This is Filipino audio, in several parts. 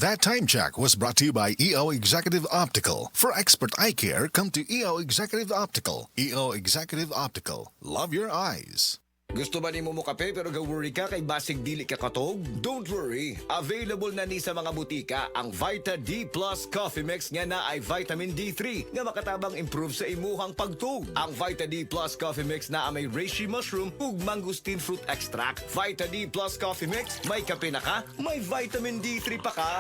That time check was brought to you by EO Executive Optical. For expert eye care, come to EO Executive Optical. EO Executive Optical. Love your eyes. Gusto ba ni mo kape pero ga-worry ka kay basig dili ka katog? Don't worry. Available na ni sa mga butika ang Vita D Plus Coffee Mix nga na ay vitamin D3 nga makatabang improve sa imuhang pagtug. Ang Vita D Plus Coffee Mix na may reishi mushroom ug mangosteen fruit extract. Vita D Plus Coffee Mix, may kape na ka, may vitamin D3 pa ka.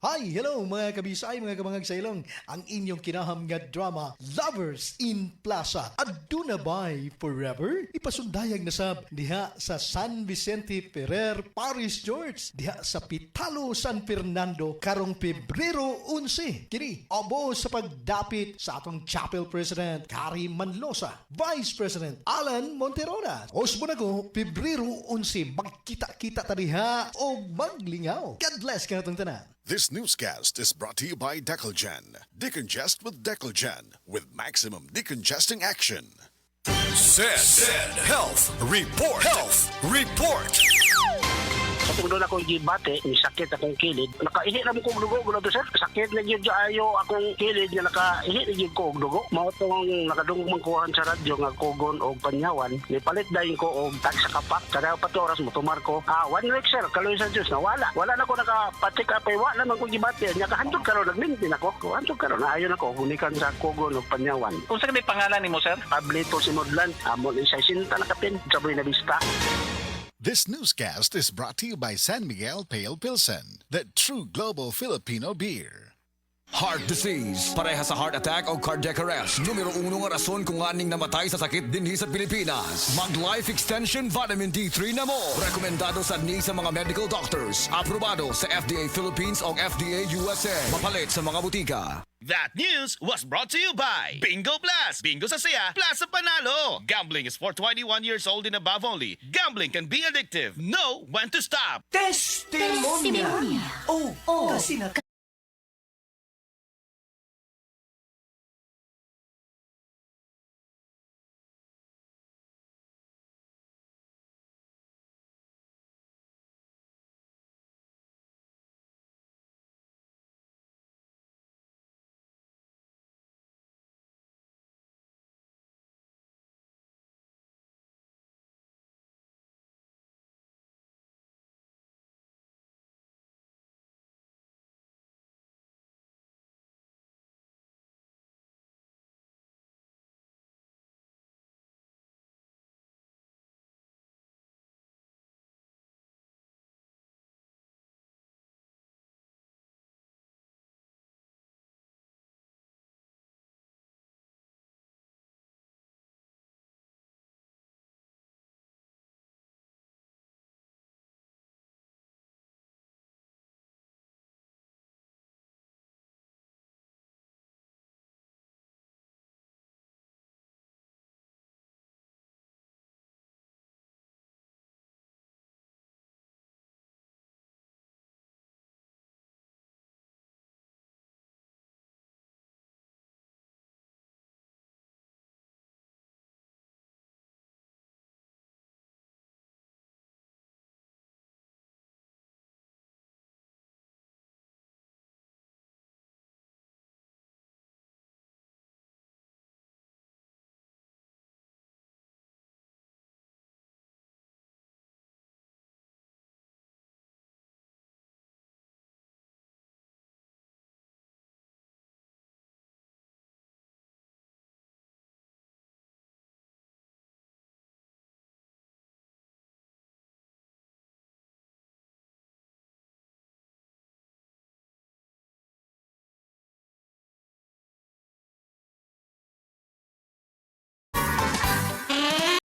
Hi, hello mga kabisay, mga kamangag sa ilong. Ang inyong kinaham nga drama, Lovers in Plaza. Aduna ba'y forever? Ipasundayag na sab diha sa San Vicente Ferrer, Paris, George. Diha sa Pitalo, San Fernando, karong Pebrero 11. Kini, abo sa pagdapit sa atong Chapel President, Kari Manlosa. Vice President, Alan Monterona. Osbo na ko, Pebrero 11, magkita-kita ta diha o maglingaw. God bless ka natong tanan. This newscast is brought to you by Decolgen. Decongest with Decolgen with maximum decongesting action. Said Health Report. Health Report. Kung doon akong gibate, may sakit akong kilid. Nakaihi na mo kong dugo, gula to sir. Sakit na yun ayo akong kilid nga nakaihi na yun ko og dugo. Mao itong nakadungog mangkuhan sa radyo nga kugon o panyawan. Nipalit dahin ko og tag sa kapak. Kada 4 oras mo tumar ko. 1 week sir, kaloy sa Diyos na wala. Wala na ko nakapatik apay, wala naman ko gibate. Nya kahandog karon nagmintin ako. Kahandog karon ayon ako hunikan sa kugon o panyawan. Unsa kay pangalan nimo sir? Pablito Simodlan, amon isa sinta na kapin, saboy na bista. This newscast is brought to you by San Miguel Pale Pilsen, the true global Filipino beer. Heart disease, pareha sa heart attack o cardiac arrest. Numero 1 nga rason kung aning namatay sa sakit dinhi sa Pilipinas. Mag Life Extension Vitamin D3 na mo. Rekomendado sa ni sa mga medical doctors. Aprobado sa FDA Philippines o FDA USA. Mapalit sa mga butika. That news was brought to you by Bingo Plus. Bingo sa saya, plus sa panalo. Gambling is for 21 years old and above only. Gambling can be addictive. Know when to stop. Testimonia. Oh, kasi